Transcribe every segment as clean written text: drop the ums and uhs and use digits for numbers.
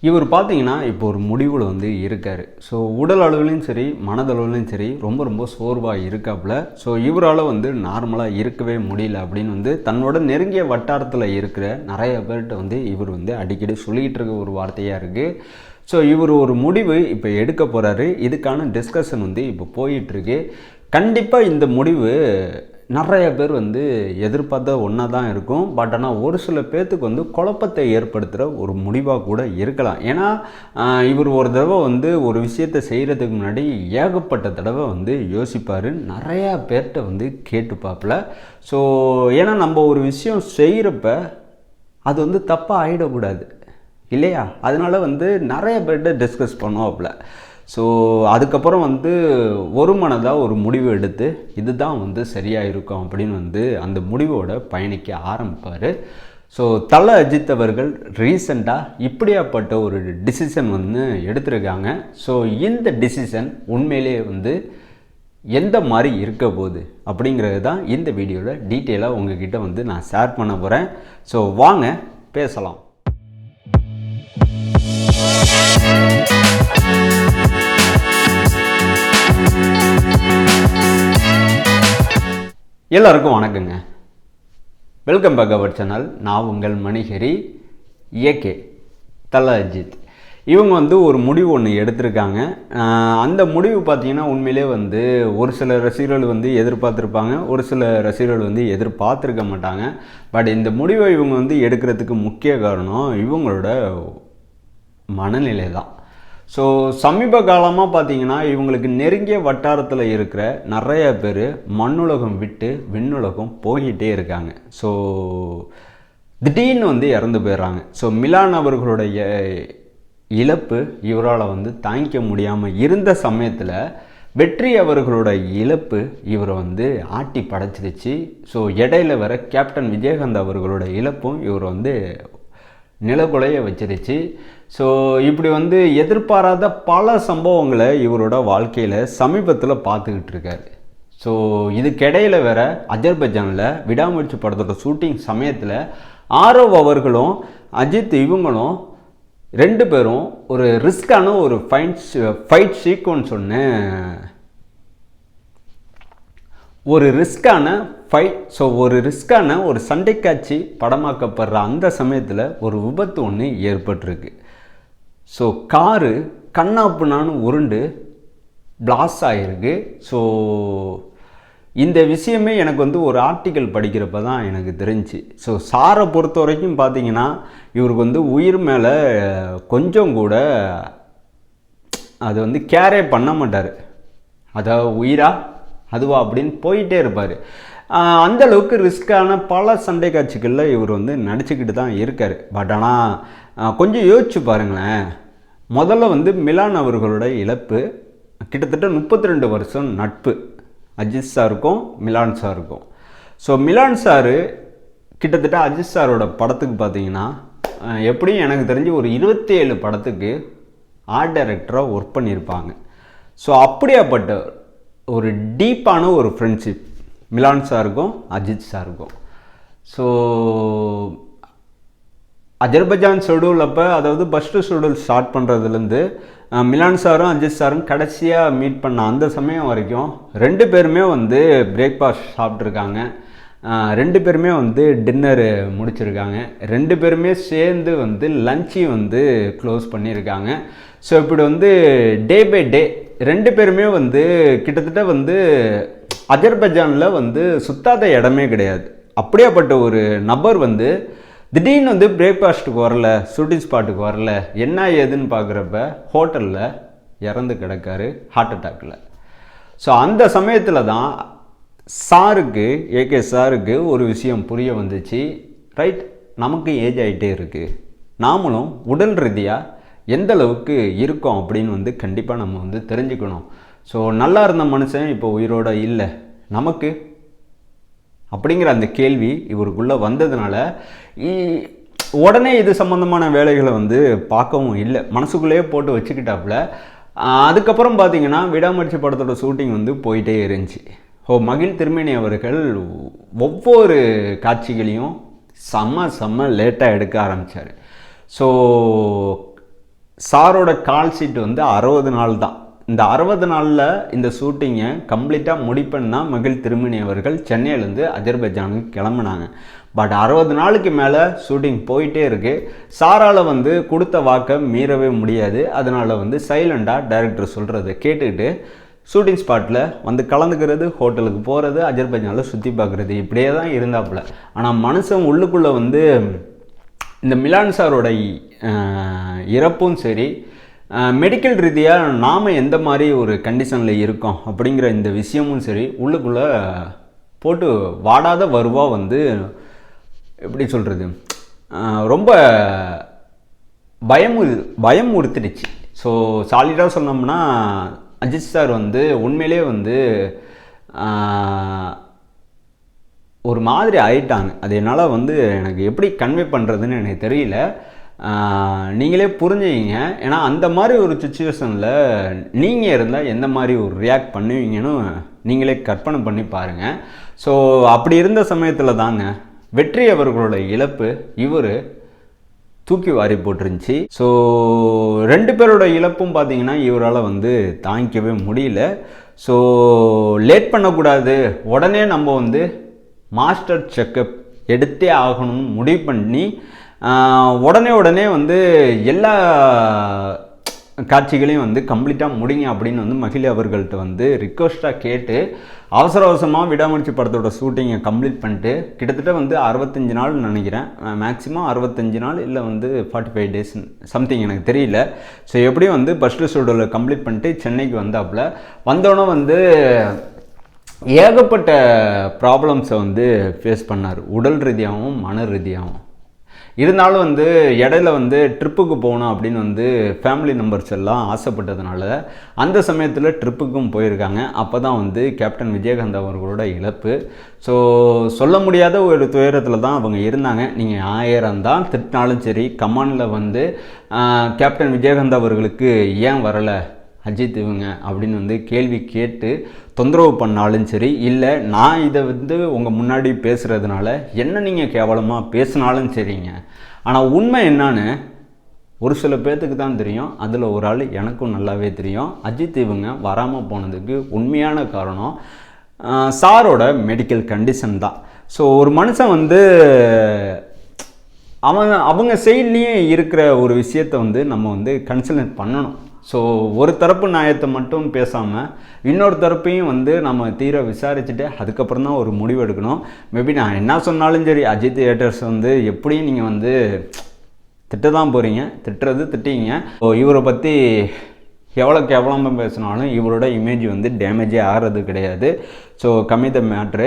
இவர் பார்த்தீங்கன்னா இப்போ ஒரு முடிவில் வந்து இருக்கார். ஸோ உடல் அளவுலையும் சரி மனதளவுலையும் சரி ரொம்ப சோர்வாக இருக்காப்புல. ஸோ இவரால் வந்து நார்மலாக இருக்கவே முடியல அப்படின்னு வந்து தன்னோட நெருங்கிய வட்டாரத்தில் இருக்கிற நிறைய பேர்கிட்ட வந்து இவர் வந்து அடிக்கடி சொல்லிகிட்டு இருக்க ஒரு வார்த்தையாக இருக்குது. ஸோ இவர் ஒரு முடிவு இப்போ எடுக்க போகிறாரு. இதுக்கான டிஸ்கஷன் வந்து இப்போ போயிட்டுருக்கு. கண்டிப்பாக இந்த முடிவு நிறைய பேர் வந்து எதிர்பார்த்த ஒன்றா தான் இருக்கும். பட் ஆனால் ஒரு சில பேர்த்துக்கு வந்து குழப்பத்தை ஏற்படுத்துகிற ஒரு முடிவாக கூட இருக்கலாம். ஏன்னா இவர் ஒரு தடவை வந்து ஒரு விஷயத்தை செய்கிறதுக்கு முன்னாடி ஏகப்பட்ட தடவை வந்து யோசிப்பார். நிறையா பேர்கிட்ட வந்து கேட்டுப்பாப்பில். ஸோ ஏன்னா நம்ம ஒரு விஷயம் செய்கிறப்ப அது வந்து தப்பாக ஆகிடக்கூடாது இல்லையா? அதனால் வந்து நிறைய பேர்கிட்ட டிஸ்கஸ் பண்ணுவாப்புல. ஸோ அதுக்கப்புறம் வந்து ஒரு மனதாக ஒரு முடிவு எடுத்து இதுதான் வந்து சரியாக இருக்கும் அப்படின்னு வந்து அந்த முடிவோட பயணிக்க ஆரம்பிப்பார். ஸோ தல அஜித் அவர்கள் ரீசெண்டாக இப்படியாப்பட்ட ஒரு டிசிஷன் வந்து எடுத்திருக்காங்க. ஸோ இந்த டிசிஷன் உண்மையிலே வந்து எந்த மாதிரி இருக்க போகுது அப்படிங்கிறது தான் இந்த வீடியோவில் டீட்டெயிலாக உங்ககிட்ட வந்து நான் ஷேர் பண்ண போகிறேன். ஸோ வாங்க பேசலாம். எல்லாருக்கும் வணக்கங்க. Welcome back our channel. நான் உங்கள் மணிஹரி. ஏகே தல அஜித் இவங்க வந்து ஒரு முடிவு ஒன்று எடுத்திருக்காங்க. அந்த முடிவு பார்த்திங்கன்னா உண்மையிலே வந்து ஒரு சில ரசிகர்கள் வந்து எதிர்பார்த்துருப்பாங்க, ஒரு சில ரசிகர்கள் வந்து எதிர்பார்த்துருக்க மாட்டாங்க. பட் இந்த முடிவை இவங்க வந்து எடுக்கிறதுக்கு முக்கிய காரணம் இவங்களோட மனநிலை தான். ஸோ சமீப காலமாக பார்த்திங்கன்னா இவங்களுக்கு நெருங்கிய வட்டாரத்தில் இருக்கிற நிறைய பேர் மண்ணுலகம் விட்டு விண்ணுலகம் போய்கிட்டே இருக்காங்க. ஸோ திடீர்னு வந்து இறந்து போயிடுறாங்க. ஸோ மிலான் அவர்களுடைய இழப்பு இவரால் வந்து தாங்கிக்க முடியாமல் இருந்த சமயத்தில் வெற்றி அவர்களோட இழப்பு இவரை வந்து ஆட்டி படைச்சிருச்சு. ஸோ இடையில வர கேப்டன் விஜயகாந்த் அவர்களோட இழப்பும் இவரை வந்து நிலக்குலைய வச்சிருச்சு. ஸோ இப்படி வந்து எதிர்பாராத பல சம்பவங்களை இவரோட வாழ்க்கையில் சமீபத்தில் பார்த்துக்கிட்டு இருக்காரு. ஸோ இதுக்கிடையில் வேற அஜர்பைஜானில் விடாமுயற்சி படத்தோட ஷூட்டிங் சமயத்தில் ஆரவ் அவர்களும் அஜித் இவங்களும் ரெண்டு பேரும் ஒரு ரிஸ்கான ஒரு ஃபைட் சீக்வன்ஸ் ஒன்று ஒரு ரிஸ்கான ஒரு சண்டை காட்சி படமாக்கப்படுற அந்த சமயத்தில் ஒரு விபத்து ஒன்று ஏற்பட்டிருக்கு. ஸோ காரு கண்ணாப்புனான்னு உருண்டு பிளாஸ்ட் ஆகிருக்கு. ஸோ இந்த விஷயமே எனக்கு வந்து ஒரு ஆர்டிக்கல் படிக்கிறப்ப தான் எனக்கு தெரிஞ்சு. ஸோ சாரை பொறுத்த வரைக்கும் பார்த்தீங்கன்னா இவருக்கு வந்து உயிர் மேலே கொஞ்சம் கூட அது வந்து கேரே பண்ண மாட்டார். அதாவது உயிரா அதுவா அப்படின்னு போயிட்டே இருப்பார். அந்தளவுக்கு ரிஸ்க்கான பல சண்டை காட்சிகளில் இவர் வந்து நடிச்சுக்கிட்டு தான் இருக்கார். பட் ஆனால் கொஞ்சம் யோசிச்சு பாருங்களேன். முதல்ல வந்து மிலான் அவர்களோட இழப்பு கிட்டத்தட்ட 32 வருஷம் நட்பு அஜித் சாருக்கும் மிலான் சாருக்கும். ஸோ மிலான் சார் கிட்டத்தட்ட அஜித் சாரோட படத்துக்கு பார்த்தீங்கன்னா எப்படியும் எனக்கு தெரிஞ்சு ஒரு 27 படத்துக்கு ஆர்ட் டைரக்டராக ஒர்க் பண்ணியிருப்பாங்க. ஸோ அப்படியாப்பட்ட ஒரு டீப்பான ஒரு ஃப்ரெண்ட்ஷிப் மிலான் சாருக்கும் அஜித் சாருக்கும். ஸோ அஜர்பைஜான் ஷெடியூல் அப்போ, அதாவது ஃபஸ்ட்டு ஷெடியூல் ஸ்டார்ட் பண்ணுறதுலேருந்து மிலான் சாரும் அஜித் சாரும் கடைசியாக மீட் பண்ண அந்த சமயம் வரைக்கும் ரெண்டு பேருமே வந்து பிரேக்ஃபாஸ்ட் சாப்பிட்ருக்காங்க. ரெண்டு பேருமே வந்து டின்னரு முடிச்சிருக்காங்க. ரெண்டு பேருமே சேர்ந்து வந்து லஞ்சையும் வந்து க்ளோஸ் பண்ணியிருக்காங்க. ஸோ இப்படி வந்து டே பை டே ரெண்டு பேருமே வந்து கிட்டத்தட்ட வந்து அஜர்பைஜானில் வந்து சுத்தாத இடமே கிடையாது. அப்படியாப்பட்ட ஒரு நபர் வந்து திடீர்னு வந்து பிரேக்ஃபாஸ்ட்டுக்கு வரல, ஷூட்டிங் ஸ்பாட்டுக்கு வரல, என்ன ஏதுன்னு பார்க்குறப்ப ஹோட்டலில் இறந்து கிடக்காரு ஹார்ட் அட்டாக்கில். ஸோ அந்த சமயத்தில் தான் சாருக்கு, ஏகே சாருக்கு ஒரு விஷயம் புரிய வந்துச்சு. ரைட், நமக்கு ஏஜ் ஆகிட்டே இருக்குது, நாமளும் உடல் ரீதியாக எந்த அளவுக்கு இருக்கோம் அப்படின்னு வந்து கண்டிப்பாக நம்ம வந்து தெரிஞ்சுக்கணும். ஸோ நல்லா இருந்த மனுஷன் இப்போ உயிரோட இல்லை நமக்கு அப்படிங்கிற அந்த கேள்வி இவருக்குள்ளே வந்ததுனால உடனே இது சம்மந்தமான வேலைகளை வந்து பார்க்கவும் இல்லை, மனசுக்குள்ளேயே போட்டு வச்சுக்கிட்டாப்புல. அதுக்கப்புறம் பார்த்திங்கன்னா விடாமுயற்சி படத்தோட ஷூட்டிங் வந்து போயிட்டே இருந்துச்சு. மகிழ் திருமேனி அவர்கள் ஒவ்வொரு காட்சிகளையும் செம்ம லேட்டாக எடுக்க ஆரம்பித்தார். ஸோ சாரோட கால் ஷீட் வந்து 60 நாள் தான். இந்த 60 நாளில் இந்த ஷூட்டிங்கை கம்ப்ளீட்டாக முடிப்பேன்னா மகிழ் திருமணி அவர்கள் சென்னையிலேருந்து அஜர்பைஜானுக்கு கிளம்புனாங்க. பட் 60 நாளுக்கு மேலே ஷூட்டிங் போயிட்டே இருக்குது. சாரால் வந்து கொடுத்த வாக்கை மீறவே முடியாது. அதனால் வந்து சைலண்டாக டைரக்டர் சொல்கிறத கேட்டுக்கிட்டு ஷூட்டிங் ஸ்பாட்டில் வந்து கலந்துக்கிறது, ஹோட்டலுக்கு போகிறது, அஜர்பைஜானில் சுற்றி பார்க்குறது, இப்படியே தான் இருந்தாப்புல. ஆனால் மனுஷன் உள்ளுக்குள்ளே வந்து இந்த மிலான் சாரோட இறப்பும் சரி, மெடிக்கல் ரீதியாக நாம் எந்த மாதிரி ஒரு கண்டிஷனில் இருக்கோம் அப்படிங்கிற இந்த விஷயமும் சரி உள்ளுக்குள்ளே போட்டு வாடாத வருவா வந்து எப்படி சொல்கிறது, ரொம்ப பயம் உறுத்திடுச்சு. ஸோ சாலிடாக சொன்னோம்னா அஜித் சார் வந்து உண்மையிலே வந்து ஒரு மாதிரி ஆயிட்டாங்க. அது என்னால் வந்து எனக்கு எப்படி கன்வே பண்ணுறதுன்னு எனக்கு தெரியல. நீங்களே புரிஞ்சுக்கிங்க. ஏன்னா அந்த மாதிரி ஒரு சுச்சுவேஷனில் நீங்கள் இருந்தால் எந்த மாதிரி ஒரு ரியாக்ட் பண்ணுவீங்கன்னு நீங்களே கற்பனை பண்ணி பாருங்கள். ஸோ அப்படி இருந்த சமயத்தில் தாங்க வெற்றி அவர்களோட இழப்பு இவர் தூக்கி வாரி போட்டுருந்துச்சு. ஸோ 2 பேரோட இழப்பும் பார்த்தீங்கன்னா இவரால் வந்து தாங்கிக்கவே முடியல. ஸோ லேட் பண்ணக்கூடாது, உடனே நம்ம வந்து மாஸ்டர் செக்கப் எடுத்தே ஆகணும்னு முடிவு பண்ணி உடனே வந்து எல்லா காட்சிகளையும் வந்து கம்ப்ளீட்டாக முடிங்க அப்படின்னு வந்து மகிழ் அவர்கள்ட்ட வந்து ரிக்வஸ்ட்டாக கேட்டு அவசரமாக விடாமுயற்சி படத்தோட ஷூட்டிங்கை கம்ப்ளீட் பண்ணிட்டு கிட்டத்தட்ட வந்து 65 நாள் நினைக்கிறேன், மேக்ஸிமம் 65 நாள் இல்லை வந்து 45 டேஸ் சம்திங் எனக்கு தெரியல. ஸோ எப்படியும் வந்து ஃபஸ்ட்டு ஷெட்யூலில் கம்ப்ளீட் பண்ணிட்டு சென்னைக்கு வந்தோடனே வந்து ஏகப்பட்ட ப்ராப்ளம்ஸை வந்து ஃபேஸ் பண்ணார், உடல் ரீதியாகவும் மன ரீதியாகவும். இருந்தாலும் வந்து இடையில வந்து ட்ரிப்புக்கு போகணும் அப்படின்னு வந்து ஃபேமிலி மெம்பர்ஸ் எல்லாம் ஆசைப்பட்டதுனால அந்த சமயத்தில் ட்ரிப்புக்கும் போயிருக்காங்க. அப்போ தான் வந்து கேப்டன் விஜயகாந்த் அவர்களோட இழப்பு. ஸோ சொல்ல முடியாத ஒரு துயரத்தில் தான் அவங்க இருந்தாங்க. நீங்கள் 1000 தான் திட்டினாலும் சரி, கமானில் வந்து கேப்டன் விஜயகாந்த் அவர்களுக்கு ஏன் வரலை அஜித் இவங்க அப்படின்னு வந்து கேள்வி கேட்டு தொந்தரவு பண்ணாலும் சரி, இல்லை நான் இதை வந்து உங்கள் முன்னாடி பேசுகிறதுனால என்ன நீங்கள் கேவலமாக பேசினாலும் சரிங்க. ஆனால் உண்மை என்னான்னு ஒரு சில பேர்த்துக்கு தான் தெரியும். அதில் ஒரு ஆள் எனக்கும் நல்லாவே தெரியும். அஜித் இவங்க வராமல் போனதுக்கு உண்மையான காரணம் சாரோட மெடிக்கல் கண்டிஷன் தான். ஸோ ஒரு மனுஷன் வந்து அவங்க சைட்லேயே இருக்கிற ஒரு விஷயத்தை வந்து நம்ம வந்து கன்சிடர் பண்ணணும். ஸோ ஒரு தரப்பு நியாயத்தை மட்டும் பேசாமல் இன்னொரு தரப்பையும் வந்து நம்ம தீர விசாரிச்சுட்டு அதுக்கப்புறம் தான் ஒரு முடிவு எடுக்கணும். மேபி நான் என்ன சொன்னாலும் சரி, அஜித் தியேட்டர்ஸ் வந்து எப்படியும் நீங்கள் வந்து திட்ட தான் போகிறீங்க, திட்டிங்க. ஸோ இவரை பற்றி எவ்வளோக்கு எவ்வளோ பேசினாலும் இவரோட இமேஜ் வந்து டேமேஜே ஆகிறது கிடையாது. ஸோ கம்மி த மேட்ரு.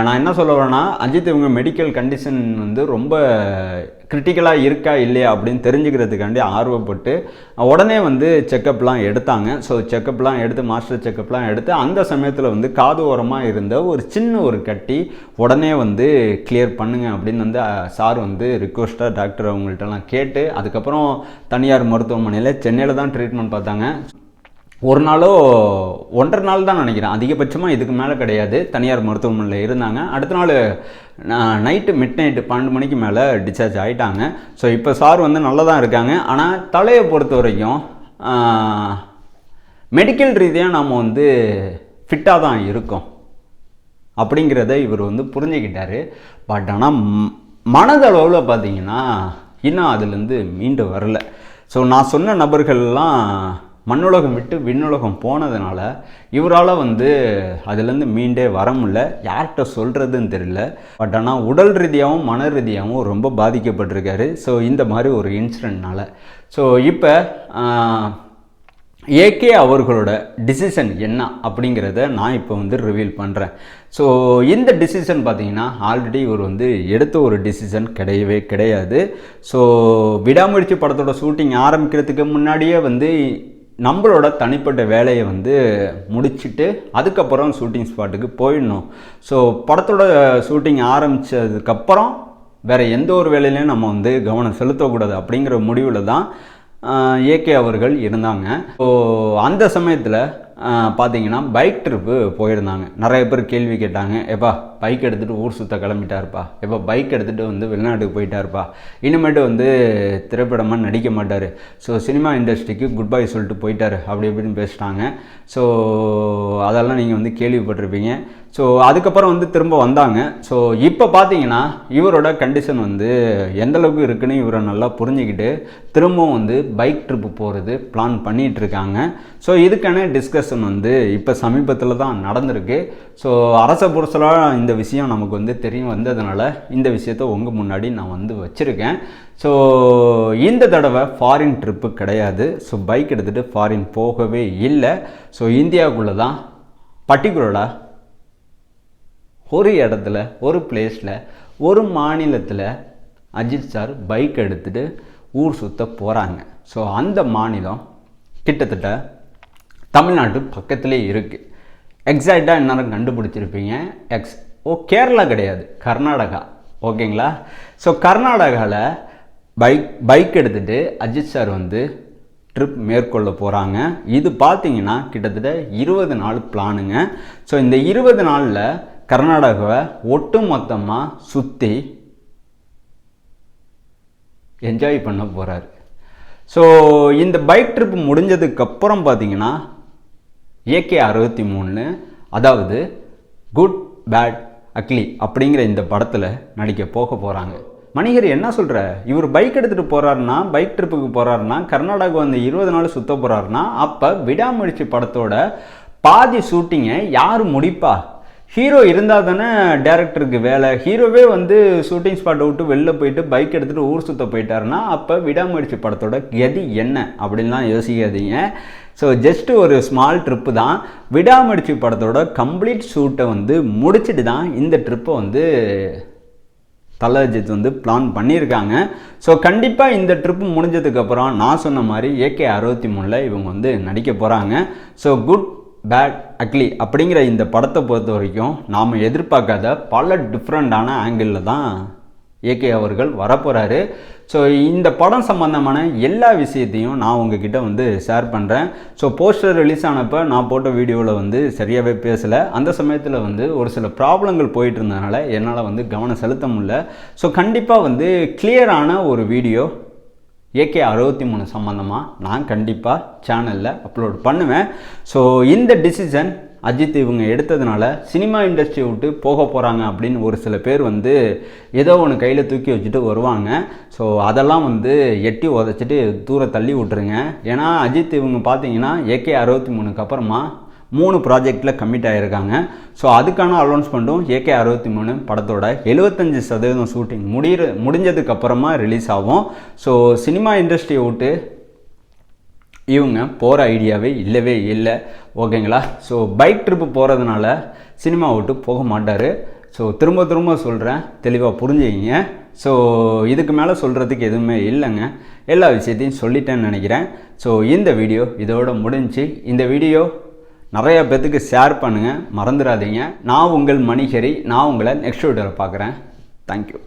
நான் என்ன சொல்ல வரேன்னா, அஜித் இவங்க மெடிக்கல் கண்டிஷன் வந்து ரொம்ப கிரிட்டிக்கலாக இருக்கா இல்லையா அப்படின்னு தெரிஞ்சுக்கிறதுக்காண்டி ஆர்வப்பட்டு உடனே வந்து செக்கப்லாம் எடுத்தாங்க. ஸோ செக்கப்லாம் எடுத்து மாஸ்டர் செக்கப்லாம் எடுத்து அந்த சமயத்தில் வந்து காது ஓரமாக இருந்த ஒரு சின்ன ஒரு கட்டி உடனே வந்து கிளியர் பண்ணுங்க அப்படின்னு வந்து சார் வந்து ரிக்வஸ்ட்டாக டாக்டர் அவங்கள்ட்டலாம் கேட்டு அதுக்கப்புறம் தனியார் மருத்துவமனையில் சென்னையில் தான் ட்ரீட்மெண்ட் பார்த்தாங்க. ஒரு நாளோ 1.5 நாள் தான் நினைக்கிறேன், அதிகபட்சமாக இதுக்கு மேலே கிடையாது. தனியார் மருத்துவமனையில் இருந்தாங்க. அடுத்த நாள் நைட்டு மிட் நைட்டு 12 மணிக்கு மேலே டிஸ்சார்ஜ் ஆகிட்டாங்க. ஸோ இப்போ சார் வந்து நல்லா தான் இருக்காங்க. ஆனால் தலையை பொறுத்த வரைக்கும் மெடிக்கல் ரீதியாக நாம் வந்து ஃபிட்டாக தான் இருக்கோம் அப்படிங்கிறத இவர் வந்து புரிஞ்சுக்கிட்டார். பட் ஆனால் மனதளவில் பார்த்தீங்கன்னா இன்னும் அதுலேருந்து மீண்டு வரலை. ஸோ நான் சொன்ன நபர்கள்லாம் மண்ணுலகம் விட்டு விண்ணுலகம் போனதுனால இவரால் வந்து அதுலேருந்து மீண்டே வர முடியல. யார்கிட்ட சொல்கிறதுன்னு தெரியல. பட் ஆனால் உடல் ரீதியாகவும் மன ரீதியாகவும் ரொம்ப பாதிக்கப்பட்டிருக்காரு. ஸோ இந்த மாதிரி ஒரு இன்சிடென்ட்னால. ஸோ இப்போ ஏகே அவர்களோட டிசிஷன் என்ன அப்படிங்கிறத நான் இப்போ வந்து ரிவீல் பண்ணுறேன். ஸோ இந்த டிசிஷன் பார்த்தீங்கன்னா ஆல்ரெடி இவர் வந்து எடுத்த ஒரு டிசிஷன் கிடையவே கிடையாது. ஸோ விடாமுயற்சி படத்தோட ஷூட்டிங் ஆரம்பிக்கிறதுக்கு முன்னாடியே வந்து நம்மளோட தனிப்பட்ட வேலையை வந்து முடிச்சுட்டு அதுக்கப்புறம் ஷூட்டிங் ஸ்பாட்டுக்கு போயிடணும். ஸோ படத்தோட ஷூட்டிங் ஆரம்பித்ததுக்கப்புறம் வேறு எந்த ஒரு வேலையிலையும் நம்ம வந்து கவனம் செலுத்தக்கூடாது அப்படிங்கிற முடிவில் தான் ஏகே அவர்கள் இருந்தாங்க. ஸோ அந்த சமயத்தில் பார்த்தீங்கன்னா பைக் ட்ரிப்பு போயிருந்தாங்க. நிறைய பேர் கேள்வி கேட்டாங்க, எப்பா பைக் எடுத்துகிட்டு ஊர் சுற்ற கிளம்பிட்டாருப்பா, எப்போ பைக் எடுத்துகிட்டு வந்து வெளிநாட்டுக்கு போயிட்டாருப்பா, இனிமேட்டு வந்து திரைப்படமாக நடிக்க மாட்டார், ஸோ சினிமா இண்டஸ்ட்ரிக்கு குட் பை சொல்லிட்டு போயிட்டார் அப்படி இப்படின்னு பேசிட்டாங்க. ஸோ அதெல்லாம் நீங்கள் வந்து கேள்விப்பட்டிருப்பீங்க. ஸோ அதுக்கப்புறம் வந்து திரும்ப வந்தாங்க. ஸோ இப்போ பார்த்தீங்கன்னா இவரோட கண்டிஷன் வந்து எந்தளவுக்கு இருக்குன்னு இவரை நல்லா புரிஞ்சுக்கிட்டு திரும்பவும் வந்து பைக் ட்ரிப்பு போகிறது பிளான் பண்ணிகிட்டு இருக்காங்க. ஸோ இதுக்கான டிஸ்கஷன் வந்து இப்போ சமீபத்தில் தான் நடந்திருக்கு. ஸோ அரச புரசலாக இந்த விஷயம் நமக்கு வந்து தெரியும் வந்ததுனால இந்த விஷயத்தை உங்கள் முன்னாடி நான் வந்து வச்சுருக்கேன். ஸோ இந்த தடவை ஃபாரின் ட்ரிப்பு கிடையாது. ஸோ பைக் எடுத்துகிட்டு ஃபாரின் போகவே இல்லை. ஸோ இந்தியாவுக்குள்ளே தான் பர்டிகுலராக ஒரு இடத்துல, ஒரு பிளேஸில், ஒரு மாநிலத்தில் அஜித் சார் பைக் எடுத்துகிட்டு ஊர் சுற்ற போகிறாங்க. ஸோ அந்த மாநிலம் கிட்டத்தட்ட தமிழ்நாட்டு பக்கத்துலேயே இருக்குது. எக்ஸாக்டாக எந்நேரம் கண்டுபிடிச்சிருப்பீங்க. கேரளா கிடையாது, கர்நாடகா. ஓகேங்களா? ஸோ கர்நாடகாவில் பைக் எடுத்துகிட்டு அஜித் சார் வந்து ட்ரிப் மேற்கொள்ள போகிறாங்க. இது பார்த்தீங்கன்னா கிட்டத்தட்ட 20 நாள் பிளானுங்க. ஸோ இந்த 20 நாளில் கர்நாடகாவை ஒட்டு மொத்தமாக சுற்றி என்ஜாய் பண்ண போகிறாரு. ஸோ இந்த பைக் ட்ரிப் முடிஞ்சதுக்கப்புறம் பார்த்தீங்கன்னா AK-63 அதாவது குட் பேட் அக்லி அப்படிங்கிற இந்த படத்தில் நடிக்க போக போகிறாங்க. மணிகர் என்ன சொல்கிற, இவர் பைக் எடுத்துகிட்டு போகிறாருன்னா, பைக் ட்ரிப்புக்கு போகிறாருன்னா, கர்நாடகா வந்து 20 நாள் சுற்ற போகிறாருன்னா, அப்போ விடாமுயற்சி படத்தோட பாதி ஷூட்டிங்கை யார் முடிப்பா? ஹீரோ இருந்தால் தானே டேரக்டருக்கு வேலை. ஹீரோவே வந்து ஷூட்டிங் ஸ்பாட்டை விட்டு வெளில போயிட்டு பைக் எடுத்துகிட்டு ஊர் சுற்ற போயிட்டாருன்னா அப்போ விடாமுயற்சி படத்தோட கதி என்ன அப்படின்லாம் யோசிக்காதீங்க. ஸோ ஜஸ்ட்டு ஒரு ஸ்மால் ட்ரிப்பு தான். விடாமுயற்சி படத்தோட கம்ப்ளீட் ஷூட்டை வந்து முடிச்சுட்டு தான் இந்த ட்ரிப்பை வந்து தல அஜித் வந்து பிளான் பண்ணியிருக்காங்க. ஸோ கண்டிப்பாக இந்த ட்ரிப்பு முடிஞ்சதுக்கப்புறம் நான் சொன்ன மாதிரி AK-63 இவங்க வந்து நடிக்க போகிறாங்க. ஸோ குட் பேட் அக்லி அப்படிங்கிற இந்த படத்தை பொறுத்த வரைக்கும் நாம் எதிர்பார்க்காத பல டிஃப்ரெண்ட்டான ஆங்கிளில் தான் AK அவர்கள் வரப்போகிறாரு. ஸோ இந்த படம் சம்மந்தமான எல்லா விஷயத்தையும் நான் உங்ககிட்ட வந்து ஷேர் பண்ணுறேன். ஸோ போஸ்டர் ரிலீஸ் ஆனப்போ நான் போட்ட வீடியோவில் வந்து சரியாகவே பேசலை. அந்த சமயத்தில் வந்து ஒரு சில ப்ராப்ளங்கள் போயிட்டு இருந்ததுனால என்னால் வந்து கவனம் செலுத்த முடியல. ஸோ கண்டிப்பாக வந்து கிளியரான ஒரு வீடியோ AK-63 சம்மந்தமாக நான் கண்டிப்பாக சேனலில் அப்லோட் பண்ணுவேன். ஸோ இந்த டிசிஷன் அஜித் இவங்க எடுத்ததுனால சினிமா இண்டஸ்ட்ரியை விட்டு போக போகிறாங்க அப்படின்னு ஒரு சில பேர் வந்து ஏதோ ஒன்று கையில் தூக்கி வச்சுட்டு வருவாங்க. ஸோ அதெல்லாம் வந்து எட்டி உதச்சிட்டு தூர தள்ளி விட்டுருங்க. ஏன்னா அஜித் இவங்க பார்த்தீங்கன்னா AK-63க்கு அப்புறமா 3 ப்ராஜெக்டில் கமிட் ஆகியிருக்காங்க. ஸோ அதுக்கான அனௌன்ஸ்மெண்ட்டும் AK-63 படத்தோட 75% ஷூட்டிங் முடிஞ்சதுக்கப்புறமா ரிலீஸ் ஆகும். ஸோ சினிமா இண்டஸ்ட்ரியை விட்டு இவங்க போகிற ஐடியாவே இல்லவே இல்லை. ஓகேங்களா? ஸோ பைக் ட்ரிப்பு போகிறதுனால சினிமா விட்டு போக மாட்டார். ஸோ திரும்ப சொல்கிறேன், தெளிவாக புரிஞ்சுக்கிங்க. ஸோ இதுக்கு மேலே சொல்கிறதுக்கு எதுவுமே இல்லைங்க. எல்லா விஷயத்தையும் சொல்லிட்டேன்னு நினைக்கிறேன். ஸோ இந்த வீடியோ இதோட முடிஞ்சு. இந்த வீடியோ நிறையா பேர்த்துக்கு ஷேர் பண்ணுங்கள், மறந்துடாதீங்க. நான் உங்கள் மணிகரி. நான் உங்களை நெக்ஸ்ட் வீடியோவில் பார்க்குறேன். தேங்க்யூ.